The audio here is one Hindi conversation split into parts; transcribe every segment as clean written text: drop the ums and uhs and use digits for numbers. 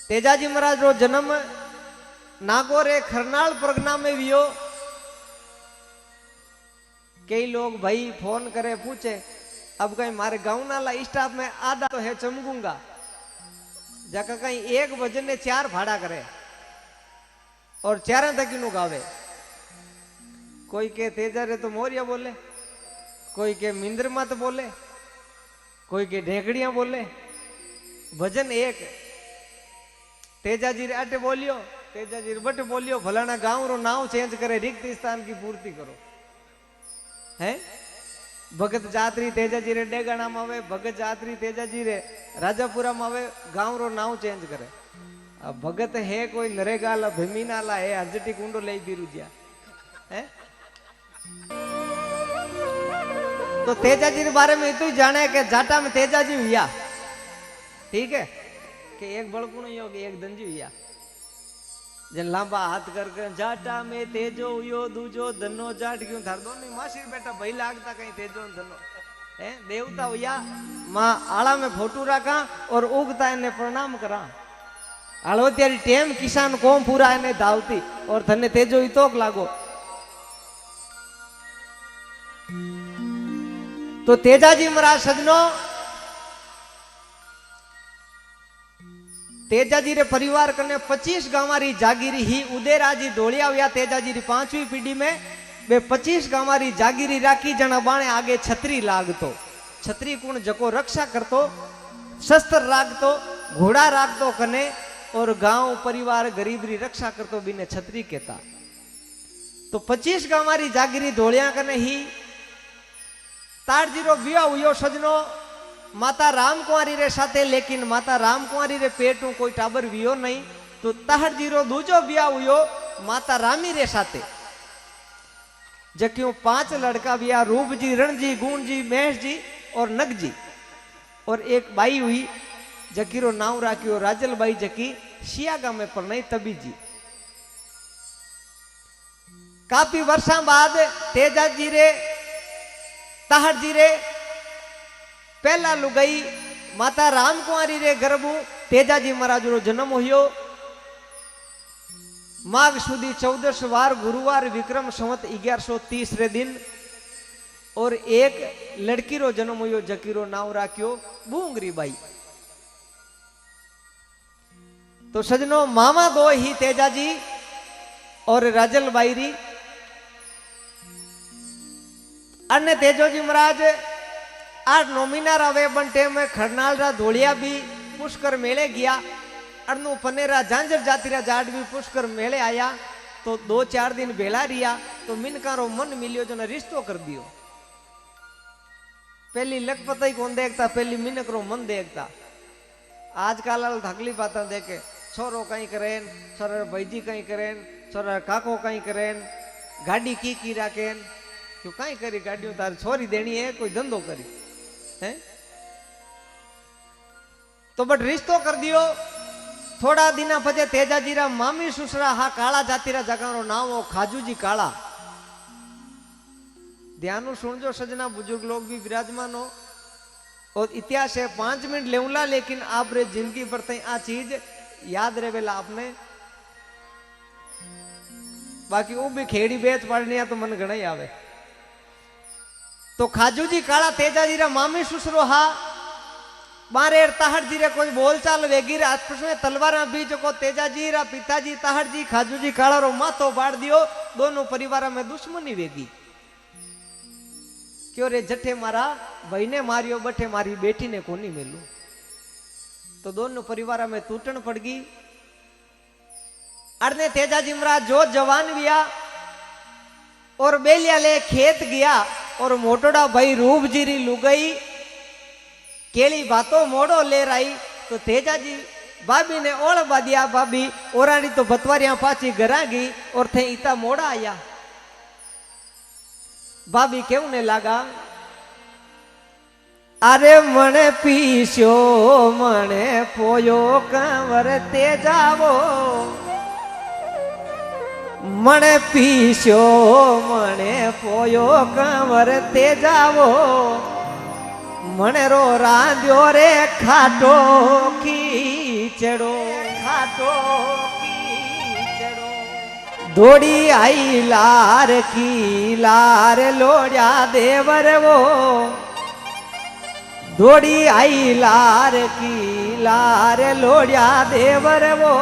तेजाजी महाराज रो जन्म नागौरे खरनाल परगना में वियो। कई लोग भाई फोन करे पूछे अब कहीं मारे गाँव नाला स्टाफ में आधा तो है चमकूंगा जाका कहीं 1 बजे ने 4 भाड़ा करे और 4 तक नु गावे। कोई के तेजा रे तो मोरिया बोले, कोई के मिंद्र मत बोले, कोई के ढेकड़ियां बोले। भजन एक तेजाजी रे अटे बोलियो, तेजाजी रे बटे बोलियो, भलाना गांव रो नाम चेंज करे, रिक्त स्थान की पूर्ति करो। है भगत जात्री तेजाजी रे डेगाना में आवे, भगत जात्री तेजाजी रे राजापुरा में आवे, गांव रो नाम चेंज करे। अब भगत है कोई नरेगाला भीमीनाला है अर्जटी कुंडो ले बीरुजिया है। तो तेजाजी के बारे में इतना ही जाने कि जाटा में तेजाजी हुआ, ठीक है, कि एक बड़कुण योग एक दंजी हुआ। जन लांबा हाथ करके जाटा में तेजो हुयो दूजो धनो जाट क्यों थार दो नहीं मासी बेटा भाई लागता कहीं तेजो धनो है। देवता हुआ माँ आला में फोटू रखा और उगता इन्हें प्रणाम करा। आलो त्यारी टेम किसान कोम पूरा इन्हें दावती और थने तेजो इतोक लागो। तो तेजाजी महाराज सजनो तेजाजी रे परिवार कने 25 गांवारी जागीरी ही उदयराजी ढोलिया हुआ। तेजाजी री 5वीं पीढ़ी में वे 25 गांवारी जागीरी राखी जना बाणे आगे छतरी लागतो। छतरी कुण जको रक्षा करतो, शस्त्र राखतो, घोड़ा राखतो कने और गांव परिवार गरीबरी रक्षा करतो बिने छतरी कहता। तो 25 गांवारी जागीरी ढोलिया कने ही तारजीरो विया हुयो सजनो माता राम कुंवारी रे साथे। लेकिन माता राम कुंवारी रे पेटू कोई टाबर वियो नहीं। तो तारजीरो दूजो विया हुयो माता रामी रे साथे। जक्यों 5 लड़का विया, रूप जी, रण जी, गुण जी, महेश जी और नग जी। और एक बाई हुई जकीरो नाम राख्यो राजल बाई जकी सियागा में परनाई तबी जी। काफी वर्षा बाद तेजाजी रे ताहरजी रे पहला लुगाई माता राम कुंवारी रे गर्भू तेजाजी महाराज रो जन्म हुयो। माघ सुधी 14 वार गुरुवार विक्रम संवत 1130 रे दिन। और एक लड़की रो जन्म हुयो जकीरो नाम राख्यो बूंगरी बाई। तो सजनो मामा दो ही तेजाजी और राजल बाई री। अन्य तेजोजी महाराज 8-9 महीना रवे बनटे में खरनाल रा धोलिया भी पुष्कर मेले गया। अनु पनेरा झांझर जाती रा जाट भी पुष्कर मेले आया। तो 2-4 दिन बेला रिया तो मिनका रो मन मिलियो जो रिश्तो कर दियो। पहली लखपत ही कौन देखता, पहली मिनक रो मन देखता। आजकल थकली पाता देखे छोरो कहीं करेन, छोरा भाईजी कहीं करेन, छोरा काको कहीं करेन, गाड़ी की राखेन क्यों कहीं करी गाड़ियों तार छोरी देनी है कोई धंधो करी है। तो बट रिश्तो कर दियो। थोड़ा दिना पचे तेजाजी रा मामी सुसरा हा काला जाती रा जगह रो नाम हो खाजूजी काला। ध्यान सुनजो सजना, बुजुर्ग लोग भी विराजमान हो। और इतिहास है 5 मिनट लेऊला लेकिन आप रे जिंदगी भर तई आ चीज याद रहेला आपने। बाकी वो भी खेड़ी बेच पड़नी तो मन घना ही आवे। तो खाजूजी काला तेजाजी रा मामी सुसरो हा बारे ताहरजी रे कोई बोलचाल वेगी आपस में तलवारा बीच को तेजाजी रा पिताजी ताहरजी खाजूजी काला रो माथो बाड़ दियो। दोनों परिवार में दुश्मनी वेगी क्यों रे जठे मारा भाई ने मारियो बठे मारी बेटी ने कोनी मिलू। तो दोनों परिवार में टूटन पड़ गई। अरने तेजाजी महाराज जो जवान बिया और बेलिया ले खेत गया। और मोटोड़ा भाई रूप जीरी लुगई केली बातों मोड़ो ले रही। तो तेजाजी भाभी ने ओल बादिया भाभी ओरानी तो बतवारिया पाची गरागी और थे इता मोड़ा आया। भाभी क्यों ने लगा अरे मने पीस्यो मने पोयो कंवर तेजावो, मने पीस्यो मने पोयो कंवर तेजावो, मने रो रांध्यो रे खाटो खीचड़ो। घाटो दौड़ी आई लार की लार लोड़ा देवर वो दौड़ी आई लार की लार लोड़ा देवर वो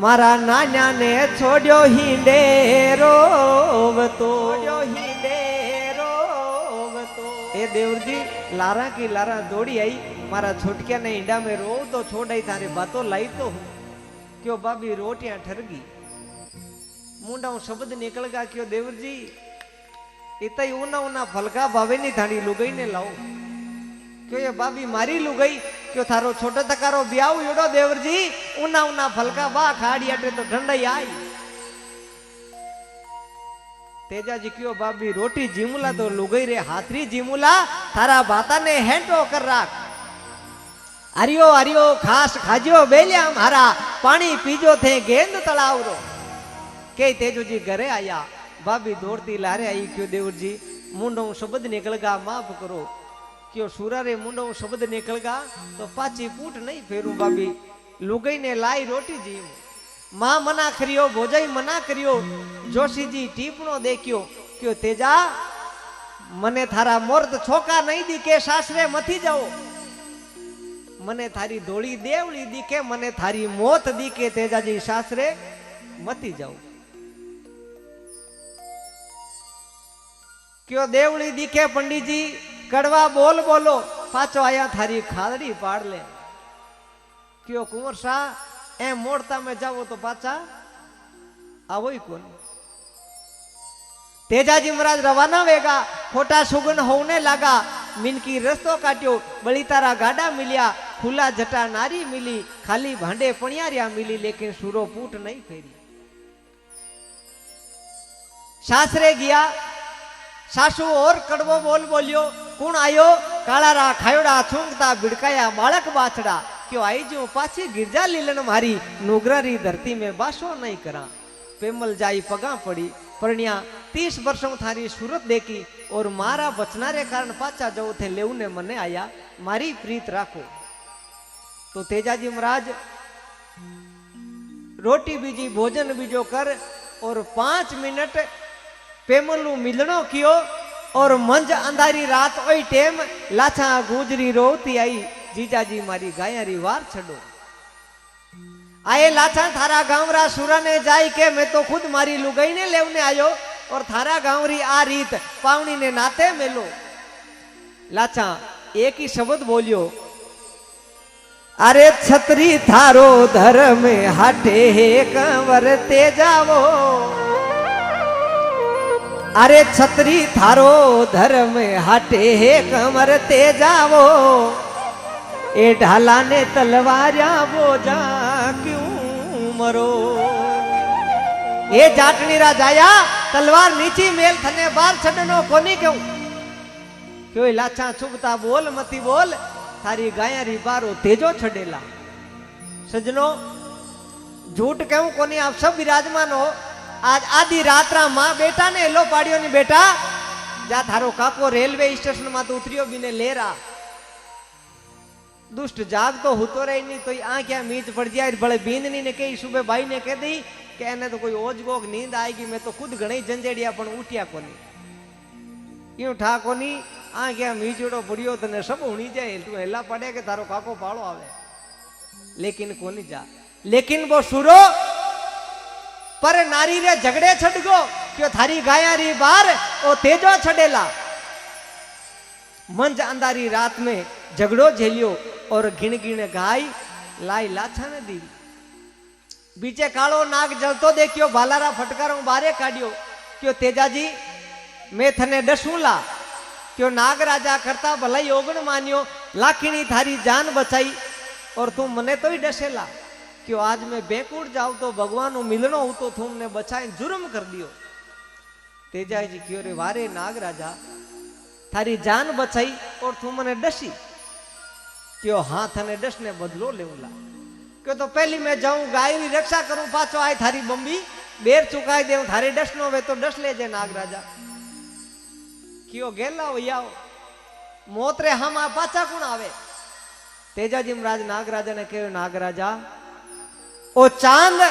मारा नान्या ने छोड़ो हींडे रोवतो ए देवर जी लारा की लारा दौड़ी आई मारा छोटकिया ने ईंडा में रो तो छोड़ आई थारे बातों लाई तो क्यों बाबी रोटियां ठरगी मुंडा शब्द निकल गया क्यों देवर जी इतना ही ऊना ऊना फलका भावे नहीं थानी लुगई ने लाओ क्यों ये बाबी मारी लुगई क्यों थारो छोटा तकारो ब्याव योड़ो देवर जी ऊना ऊना फलका बा खाड़ी अटे तो ठंडाई आई तेजा जी क्यों बाबी रोटी जीमुला तो लुगई रे हाथरी जीमुला थारा बाता ने हेंटो कर राख हरियो हरियो खास खाजियो बेलिया मारा पानी पीजो थे गेंद तलाव रो के तेजो जी घरे आया भाभी दौड़ती लारे आई क्यों देवर जी मुंडो शब्द निकल गा माफ करो क्यों सूरा रे मुंडो शब्द निकल गा तो पाची पूट नहीं फेरू भाभी लुगई ने लाई रोटी जी मां मना करियो भोजाई मना करियो जोशी जी टीपणो देखियो क्यों तेजा मने थारा मोर्द छोका नहीं दी के सासरे मथी जाओ मने थारी धोड़ी देवली दी के मने थारी मौत दी के तेजा जी सासरे मती जाओ क्यों देवली दिखे पंडित जी कड़वा बोल बोलो पाचो आया थारी खादड़ी पाड़ ले क्यों कुंवर शाह ए मोड़ता में जाओ तो पाचा आवो ही कौन तेजाजी महाराज रवाना वेगा खोटा सुगन होने लगा मिनकी रस्तो काट्यो बड़ी तारा गाड़ा मिलिया खुला जटा नारी मिली खाली भांडे पणियारिया मिली लेकिन सूरो पूट नहीं फेरी सासरे गया सासू और कड़वो बोल बोलियो कौन आयो कालारा खायोड़ा छूंगता बिड़काया बालक बाछड़ा क्यों आई जो पाछी गिरजा लीलन मारी नुगरारी धरती में बासो नहीं करा पेमल जाई पगा पड़ी परण्या 30 वर्षों थारी सूरत देखी और मारा बचना रे कारण पाचा जो थे लेऊ ने मने आया मारी प्रीत राखो तो तेजाजी महाराज रोटी बीजी भोजन बीजो कर और 5 मिनट पेमलू मिलनो कियो और मंज अंधारी रात ओई टेम लाछा गुजरी रोती आई जीजाजी मारी गायारी वार छड़ो आए लाछा थारा गांवरा सूरा ने जाई के मैं तो खुद मारी लुगाई ने लेवने आयो और थारा गांवरी आ रीत पावनी ने नाते मेलो लाछा एक ही शब्द बोलियो अरे छतरी थारो धर्म हाटे हे कंवर ते जावो अरे छतरी थारो धर्म हाटे हे कमर ते जावो ए ढाला ने तलवारिया बोजा क्यों मरो ए जाटनी रा जाया तलवार नीची मेल थने बार छडनो कोनी क्यों क्यों लाछा चुभता बोल मती बोल थारी गाया री बारो तेजो छडेला सजनो झूठ क्यों कोनी आप सब विराजमान हो आज आधी रात्रा मां बेटा ने लो पाड़ियो नी बेटा जा थारो काको रेलवे स्टेशन में तो उतरियो बिने लेरा दुष्ट जाग तो होतो रही नहीं तो आ क्या मीच पड़ जाए बड़े बींदनी ने कही सुबह भाई ने कह दी कि एने तो कोई ओजगोग नींद आएगी मैं तो खुद घणी जंजेड़िया पण उठिया कोनी यूं ठा कोनी आ क्या मीचड़ो पड़ियो तने सब होनी जाए तू हेला पड़े के थारो काको पाड़ो आवे लेकिन कोनी जा लेकिन वो सुरो पर नारी रे झगड़े छड़गो क्यों थारी गाया री बार ओ तेजो छड़ेला मंज अंधारी रात में झगड़ो झेलियो और गिण गिण गाय लाई लाछा ने दी बीचे कालो नाग जलतो देखियो भालारा फटकारों बारे काढ़ियो क्यों तेजाजी मैं थने डसूला क्यों नाग राजा करता भलाई ओगण मानियो लाखिणी थारी जान बचाई और तू मने तो ही डसेला क्यों आज मैं बेकूट जाऊं तो भगवान मिलनो हो तो तुमने बचाए जुर्म कर दियो तेजाई जी क्यों रे वारे नाग राजा थारी जान बचाई और तू मने डसी क्यों हाँ थने डस ने बदलो लेवला क्यों तो पहली मैं जाऊं गाय री रक्षा करूं पाछो आए थारी बम्बी बेर चुकाई दे थारे डस नो वे तो डस ले जे नाग राजा क्यों गेला हो याओ मोत रे हम आ पाछा कौन आवे तेजाजी महाराज नाग राजा ने कहो नाग राजा ओ चांद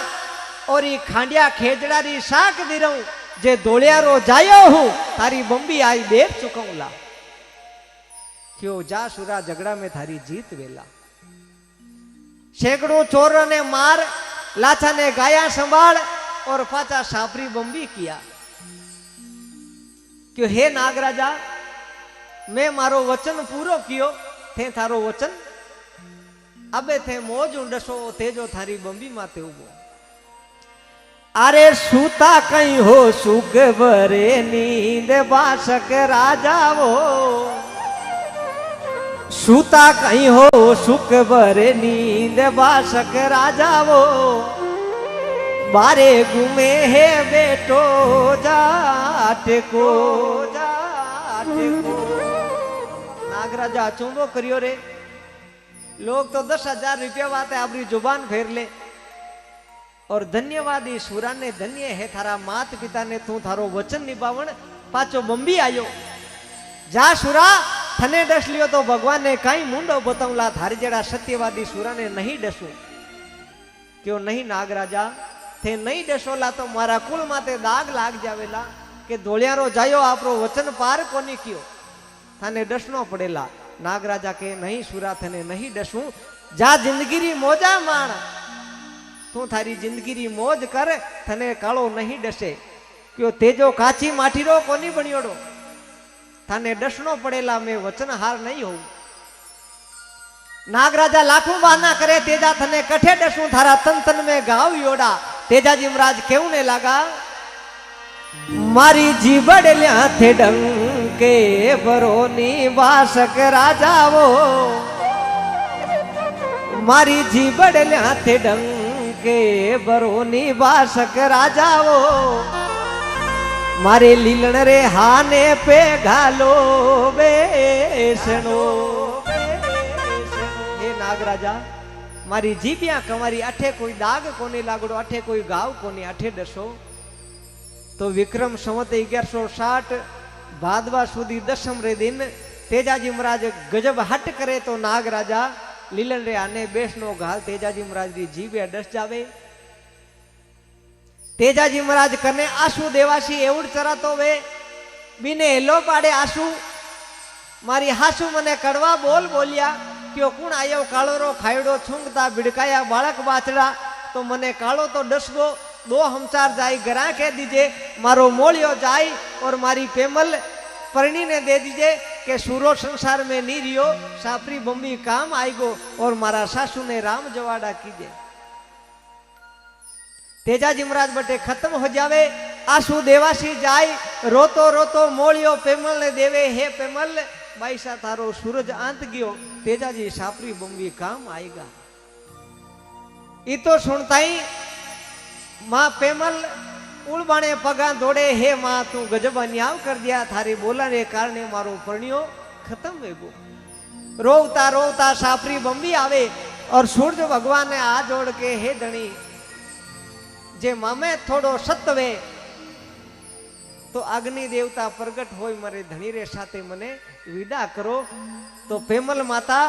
और ये खांडिया खेजड़ा री शाक दी रहूं जे दोलियारो जायो हूं थारी बम्बी आई देख चुकाऊला क्यों जा सुरा झगड़ा में थारी जीत वेला सैकड़ों चोरों ने मार लाछा ने गाया संभाल और पाचा सापरी बम्बी किया क्यों हे नागराजा मैं मारो वचन पूरो कियो थे थारो वचन अबे थे मोज उंडसो तेजो थारी बम्बी माते उबो अरे सूता कहीं हो सुख भरे नींद बासक राजा वो सूता कहीं हो सुख भरे नींद बासक राजा वो बारे घूमे है बेटो जाटे को नागराजा चुंबो करियो रे लोग तो 10,000 रुपया वाते अपनी जुबान फेर ले और धन्यवादी सुरा ने धन्य है थारा मात पिता ने तू थारो वचन निभावण पाचो बम्बी आयो जा सुरा थने डस लियो तो भगवान ने कई मुंडो बताऊला थारी जेड़ा सत्यवादी सुरा ने नहीं डसू क्यों नहीं नागराजा थे नहीं डसोला तो मारा कुल माते दाग लाग जावेला के धोलियारो जायो आपरो वचन पार कोनी कियो थाने डसनो पड़ेला नागराजा के नहीं सुरा थने नहीं डसू जा जिंदगी री मोजा माण तू थारी जिंदगी री मौज कर थने कालो नहीं डसे क्यों तेजो काची माठीरो कोनी बनियोड़ो थाने डसनो पड़ेला मैं वचन हार नहीं हूं नागराजा लाखों बहाना करे तेजा थने कठे डसू थारा तन तन में गाव योड़ा तेजा जी महाराज क्यों ने लगा मारी जीबड़ लिया थे डंके बरोनी बासक राजा वो मारी जीबड़ लिया थे डंके बरोनी बासक राजा वो मारे लीलन रे हाने पे घालो बेसनो हे नागराजा मारी जीबिया कमारी अठे कोई दाग कोने लागड़ो अठे कोई गाव कोने अठे डसो तो विक्रम संवत 1160 भादवा सुधी दशम रे दिन तेजाजी महाराज गजब हट करे तो नागराजा लीलन रे आने बेसनो घाल तेजाजी महाराज री जीबिया डस जावे तेजाजी महाराज कने आंसू देवासी एवड चरातो वे बीने हेलो पाड़े आंसू मारी हासू मने कड़वा बोल बोलिया क्यों कुण आयो काळोरो खायड़ो छुंगता बिड़काया बालक बाचड़ा तो मने कालो तो डसगो दो हमचार जाई गरा कह दीजिए मारो मोलियो जाई और मारी पेमल परणी ने दे दीजिए के सूरो संसार में नी रियो सापरी बम्बी काम आएगो और मारा सासू ने राम जवाड़ा कीजिए तेजाजी महाराज बटे खत्म हो जावे आंसू देवासी जाय रोतो रोतो मोलियो पेमल ने देवे हे पेमल बाईसा थारो सूरज आंत गयो तेजाजी सापरी बम्बी काम आएगा ई तो सुनता ही माँ पेमल उड़बाणे पगा दौड़े हे माँ तू गजब अन्याय कर दिया थारी बोला रे कारणे मारो परणियो खत्म वेगो रोवता रोवता सापरी बम्बी आवे और सूर्य भगवान ने आ जोड़ के हे धनी जे मामे थोड़ो सत्वे तो अग्नि देवता प्रगट होय मारे धनी रे साथे मने विदा करो तो पेमल माता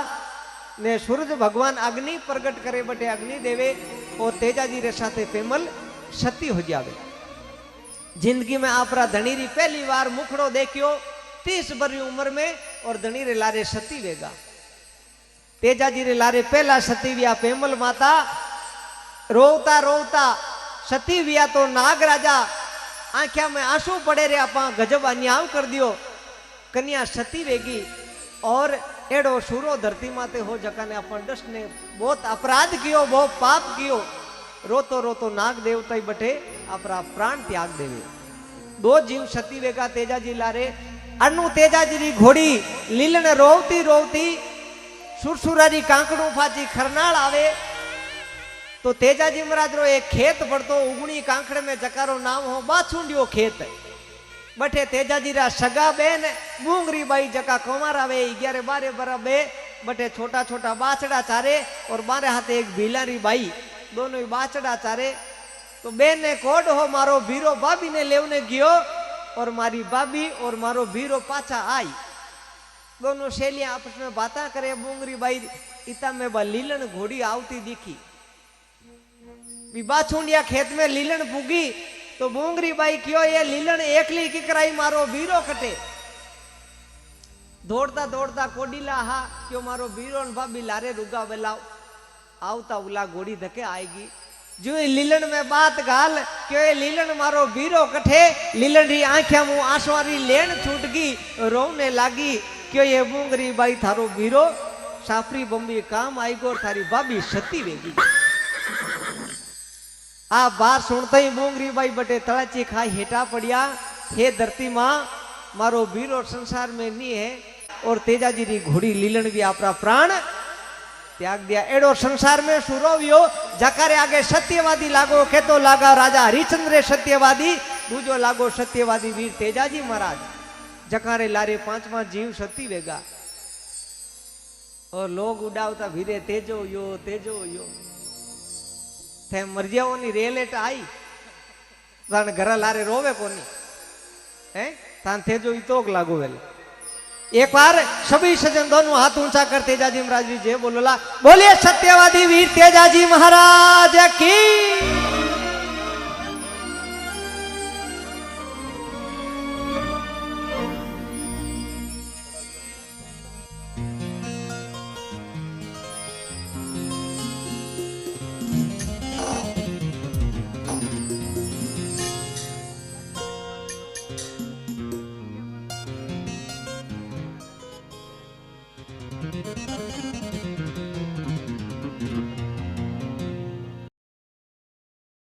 ने सूरज भगवान अग्नि प्रगट करे बटे अग्नि देवे और तेजाजी रे साथे पेमल सती हो जावे जिंदगी में आपरा धनी री पहली बार मुखड़ो देखियो 30 बरी उम्र में और धनी रे लारे सती वेगा तेजाजी रे लारे पहला सती विया पेमल माता रोवता रोवता सती विया तो नागराजा आंख्या में आंसू पड़े रे आपा गजब अन्याय कर दियो कन्या सती वेगी और एड़ो सूरो धरती माते हो जका ने अपन दस ने बहुत अपराध कियो बहुत पाप कियो रोतो रोतो नाग देवता बटे अपना प्राण त्याग देवे दो जीव सती वेगा तेजाजी लारे अनु तेजाजी री घोड़ी लीलन रोवती रोवती सुरसुरारी कांकड़ू फाची खरनाल आवे तो तेजाजी महाराज रो एक खेत पड़तो उगणी कांकड़ में जकारो नाम हो बाछुंडियो खेत बठे तेजाजी रा सगा बेन बूंगरी बाई जका कुमार आवे 11-12 बरा बे बटे छोटा छोटा बाछड़ा चारे और बारे हाथे एक भीलारी बाई दोनों ही बाछड़ा चारे तो बेन ने कोड हो मारो भीरो भाभी ने लेवने गयो और मारी भाभी और मारो भीरो पाछा आई दोनों शैलियां आपस में बातें करे बूंगरी बाई इता में बा लीलन घोड़ी आवती दिखी बाछुंडिया खेत में लीलन पुगी तो बोंगरी बाई क्यों ये लीलन एकली की कराई मारो बीरो कटे दौड़ता दौड़ता कोडीला हा क्यों मारो बीरो न भाभी लारे रुगा बेलाओ आवता उला घोड़ी धके आएगी जो लीलन में बात गाल क्यों ये लीलन मारो बीरो कठे लीलन री आंख्या मुंह आंसुआरी लेन छूट गई रोने लागी क्यों ये बोंगरी बाई थारो बीरो साफरी बम्बी काम आई गो थारी भाभी सती वेगी आ बात सुनते ही बोंगरी बाई बटे तड़ाची खाई हेटा पड़िया हे धरती माँ मारो बीरो संसार में नहीं है और तेजाजी री घोड़ी लीलन भी आपरा प्राण त्याग दिया एडो संसार में सुरोवियो जकारे आगे सत्यवादी लागो के तो लागा राजा हरिचंद्र सत्यवादी दूजो लागो सत्यवादी वीर तेजाजी महाराज जकारे लारे 5 जीव सती वेगा और लोग उड़ावता भीरे तेजो यो थे मरजियाओनी रेलेट आई तान घर लारे रोवे कोनी हैं तान तेजो इतोक लागो वेल एक बार सभी सज्जन दोनों हाथ ऊंचा कर तेजाजी महाराज जी जय बोलोला बोलिए सत्यवादी वीर तेजाजी महाराज की